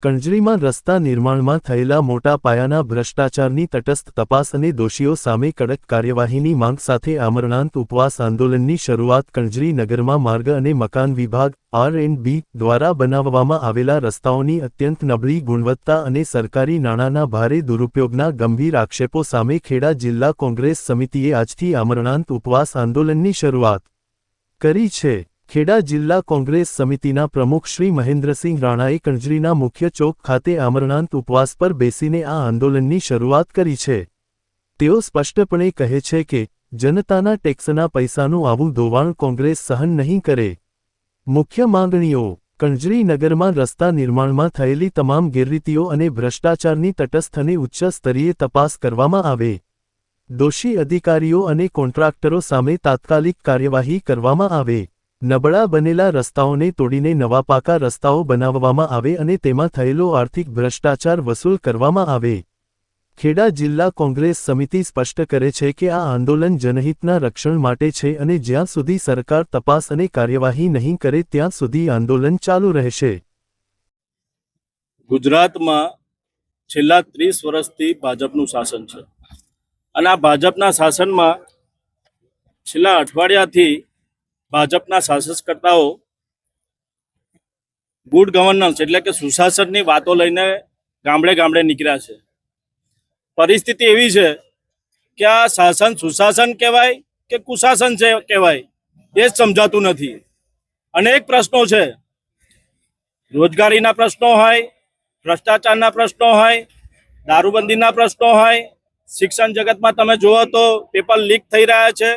કણજરીમાં રસ્તા નિર્માણમાં થયેલા મોટા પાયાના ભ્રષ્ટાચારની તટસ્થ તપાસ અને દોષીઓ સામે કડક કાર્યવાહીની માંગ સાથે આમરણાંત ઉપવાસ આંદોલનની શરૂઆત કણજરી નગરમાં માર્ગ અને મકાન વિભાગ R&B દ્વારા બનાવવામાં આવેલા રસ્તાઓની અત્યંત નબળી ગુણવત્તા અને સરકારી નાણાંના ભારે દુરુપયોગના ગંભીર આક્ષેપો સામે ખેડા જિલ્લા કોંગ્રેસ સમિતિએ આજથી આમરણાંત ઉપવાસ આંદોલનની શરૂઆત કરી છે। ખેડા જિલ્લા કોંગ્રેસ સમિતિના પ્રમુખ શ્રી મહેન્દ્રસિંહ રાણાએ કણજરીના મુખ્ય ચોક ખાતે આમરણાંત ઉપવાસ પર બેસીને આ આંદોલનની શરૂઆત કરી છે। તેઓ સ્પષ્ટપણે કહે છે કે જનતાના ટેક્સના પૈસાનું આવું ધોવાણ કોંગ્રેસ સહન નહીં કરે। મુખ્ય માંગણીઓ: કણજરી નગરમાં રસ્તા નિર્માણમાં થયેલી તમામ ગેરરીતિઓ અને ભ્રષ્ટાચારની તટસ્થ અને ઉચ્ચ સ્તરીય તપાસ કરવામાં આવે। દોષી અધિકારીઓ અને કોન્ટ્રાક્ટરો સામે તાત્કાલિક કાર્યવાહી કરવામાં આવે। નબળા બનેલા રસ્તાઓને તોડીને નવા પાકા રસ્તાઓ બનાવવામાં આવે અને તેમાં થયેલો આર્થિક ભ્રષ્ટાચાર વસૂલ કરવામાં આવે। ખેડા જિલ્લા કોંગ્રેસ સમિતિ સ્પષ્ટ કરે છે કે આ આંદોલન જનહિતના રક્ષણ માટે છે અને જ્યાં સુધી સરકાર તપાસ અને કાર્યવાહી નહીં કરે ત્યાં સુધી આંદોલન ચાલુ રહેશે। ગુજરાતમાં છેલ્લા 30 વર્ષથી ભાજપનું શાસન છે અને આ ભાજપના શાસનમાં છેલ્લા અઠવાડિયાથી ભાજપના શાસનકર્તાઓ ગુડ ગવર્નન્સ એટલે કે સુશાસનની વાતો લઈને ગામડે ગામડે નીકળ્યા છે। પરિસ્થિતિ એવી છે કે આ શાસન સુશાસન કહેવાય કે કુશાસન છે કહેવાય એ જ સમજાતું નથી। અનેક પ્રશ્નો છે, રોજગારીના પ્રશ્નો હોય, ભ્રષ્ટાચારના પ્રશ્નો હોય, દારૂબંધીના પ્રશ્નો હોય, શિક્ષણ જગતમાં તમે જુઓ તો પેપર લીક થઈ રહ્યા છે,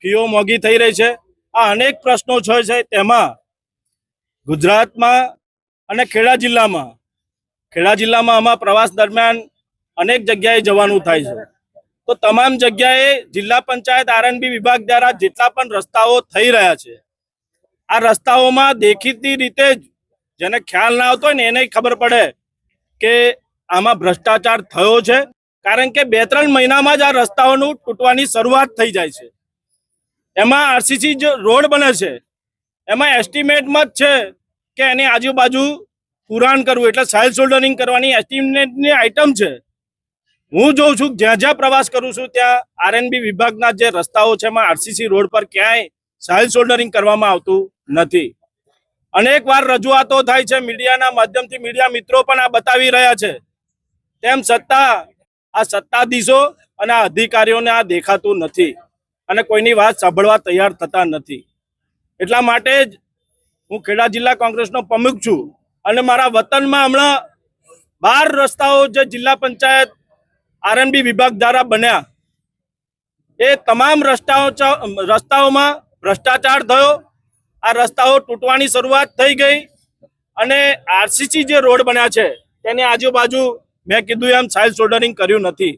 ફીઓ મોંઘી થઈ રહી છે। આ અનેક પ્રશ્નો છે તેમાં ગુજરાતમાં અને ખેડા જિલ્લામાં આમાં પ્રવાસ દરમિયાન અનેક જગ્યાએ જવાનું થાય છે। તો તમામ જગ્યાએ જિલ્લા પંચાયત R&B વિભાગ દ્વારા જેટલા પણ રસ્તાઓ થઈ રહ્યા છે આ રસ્તાઓમાં દેખીતી રીતે જ જેને ખ્યાલ ના આવતો હોય ને એને ખબર પડે કે આમાં ભ્રષ્ટાચાર થયો છે, કારણ કે 2-3 મહિનામાં જ આ રસ્તાઓનું તૂટવાની શરૂઆત થઈ જાય છે। એમાં RCC રોડ બને છે એમાં એસ્ટિમેટમાં જ છે કે એની આજુબાજુ પુરાણ કરવું એટલે સાઇલ શોલ્ડરિંગ કરવાની એસ્ટિમેટની આઇટમ છે। હું જોઉં છું જ્યાં જ્યાં પ્રવાસ કરું છું ત્યાં R&B વિભાગના જે રસ્તાઓ છે એમાં RCC રોડ પર ક્યાંય સાઇલ શોલ્ડરિંગ કરવામાં આવતું નથી। અનેક વાર રજૂઆતો થાય છે મીડિયાના માધ્યમથી, મીડિયા મિત્રો પણ આ બતાવી રહ્યા છે, તેમ છતાં આ સત્તાધીશો અને આ અધિકારીઓને આ દેખાતું નથી અને કોઈની વાત સાંભળવા તૈયાર થતા નથી। એટલા માટે જ હું ખેડા જિલ્લા કોંગ્રેસનો પ્રમુખ છું અને મારા વતનમાં હમણાં 12 રસ્તાઓ જે જિલ્લા પંચાયત R&B વિભાગ દ્વારા બન્યા એ તમામ રસ્તાઓમાં ભ્રષ્ટાચાર થયો। આ રસ્તાઓ તૂટવાની શરૂઆત થઈ ગઈ અને RCC જે રોડ બન્યા છે તેની આજુબાજુ મેં કીધું એમ સાઇલ શોલ્ડરિંગ કર્યું નથી।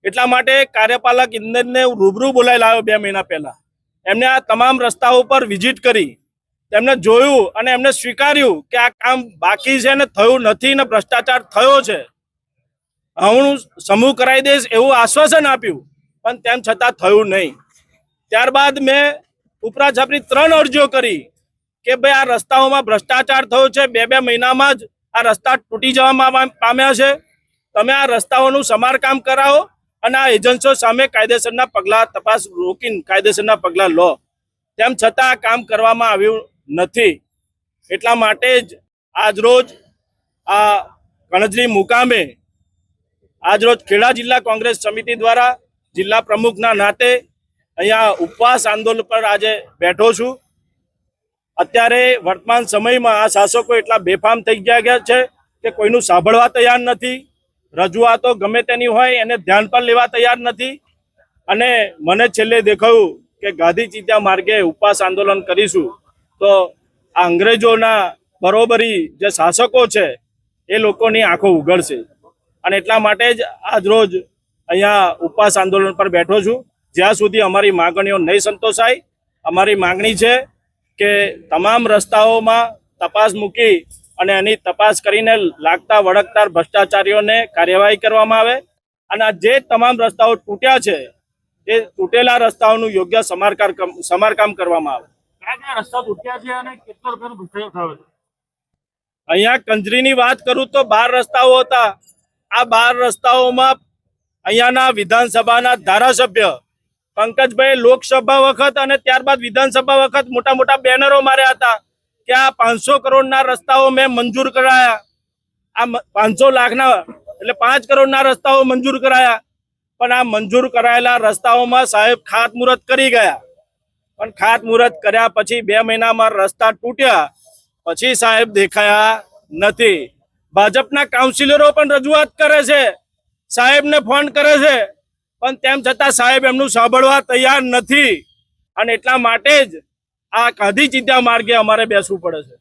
એટલા માટે કાર્યપાલક ઇજનેરને રૂબરૂ બોલાવી લાવ્યો 2 મહિના પહેલા। એમને આ તમામ રસ્તાઓ પર વિઝિટ કરી, તેમને જોયું અને એમને સ્વીકાર્યું કે આ કામ બાકી છે ને થયું નથી ને ભ્રષ્ટાચાર થયો છે। હું સમૂહ કરાવી દઈશ એવું આશ્વાસન આપ્યું, પણ તેમ છતાં થયું નહીં। ત્યારબાદ મેં ઉપરાછાપરી 3 અરજીઓ કરી કે ભાઈ આ રસ્તાઓમાં ભ્રષ્ટાચાર થયો છે, 2-2 મહિનામાં જ આ રસ્તા તૂટી જવા પામ્યા છે, તમે આ રસ્તાઓનું સમારકામ કરાવો અને આ એજન્સીઓ સામે કાયદેસરના પગલાં તપાસ રોકીને કાયદેસરના પગલાં લો। તેમ છતાં આ કામ કરવામાં આવ્યું નથી। એટલા માટે જ આજરોજ આ કણજરી મુકામે આજરોજ ખેડા જિલ્લા કોંગ્રેસ સમિતિ દ્વારા જિલ્લા પ્રમુખના નાતે અહીંયા ઉપવાસ આંદોલન પર આજે બેઠો છું। અત્યારે વર્તમાન સમયમાં આ શાસકો એટલા બેફામ થઈ ગયા છે કે કોઈનું સાંભળવા તૈયાર નથી, રજૂઆતો ગમે તેની હોય એને ધ્યાન પર લેવા તૈયાર નથી। અને મને છેલ્લે દેખાયું કે ગાંધી ચિંતા માર્ગે ઉપવાસ આંદોલન કરીશું તો આ અંગ્રેજોના બરોબરી જે શાસકો છે એ લોકોની આંખો ઉઘડશે અને એટલા માટે જ આજ રોજ અહીંયા ઉપવાસ આંદોલન પર બેઠો છું। જ્યાં સુધી અમારી માંગણીઓ નહીં સંતોષાય, અમારી માંગણી છે કે તમામ રસ્તાઓમાં તપાસ મૂકી અને એની તપાસ કરીને લાગતા વળગતા ભ્રષ્ટાચારીઓને કાર્યવાહી કરવામાં આવે અને જે તમામ રસ્તાઓ તૂટ્યા છે એ તૂટેલા રસ્તાઓનું યોગ્ય સમારકામ કરવામાં આવે। કયા રસ્તા તૂટ્યા છે અને કેટલો રૂપિયાનો ભ્રષ્ટાચાર થયો છે? અહીંયા કંજરીની વાત કરું તો 12 રસ્તાઓ હતા. આ 12 રસ્તાઓમાં અહીંયાના વિધાનસભાના ધારાસભ્ય પંકજભાઈ લોકસભા વખત અને ત્યારબાદ વિધાનસભા વખત મોટા મોટા બેનરો માર્યા હતા કે આ 500 કરોડના રસ્તાઓ મેં મંજૂર કરાયા. આ 500 લાખના એટલે 5 કરોડના રસ્તાઓ મંજૂર કરાયા. પણ આ મંજૂર કરાયેલા રસ્તાઓમાં સાહેબ ખાતમુહૂર્ત કરી ગયા. પણ ખાતમુહૂર્ત કર્યા પછી 2 મહિનામાં રસ્તા તૂટ્યા. પછી સાહેબ દેખાયા નથી. ભાજપના કાઉન્સિલરો પણ રજૂઆત કરે છે, સાહેબને ફોન કરે છે, પણ તેમ છતાં સાહેબ એમનું સાંભળવા તૈયાર નથી. અને એટલા માટે જ આ ગાંધી ચિંતા માર્ગે અમારે બેસવું પડે છે.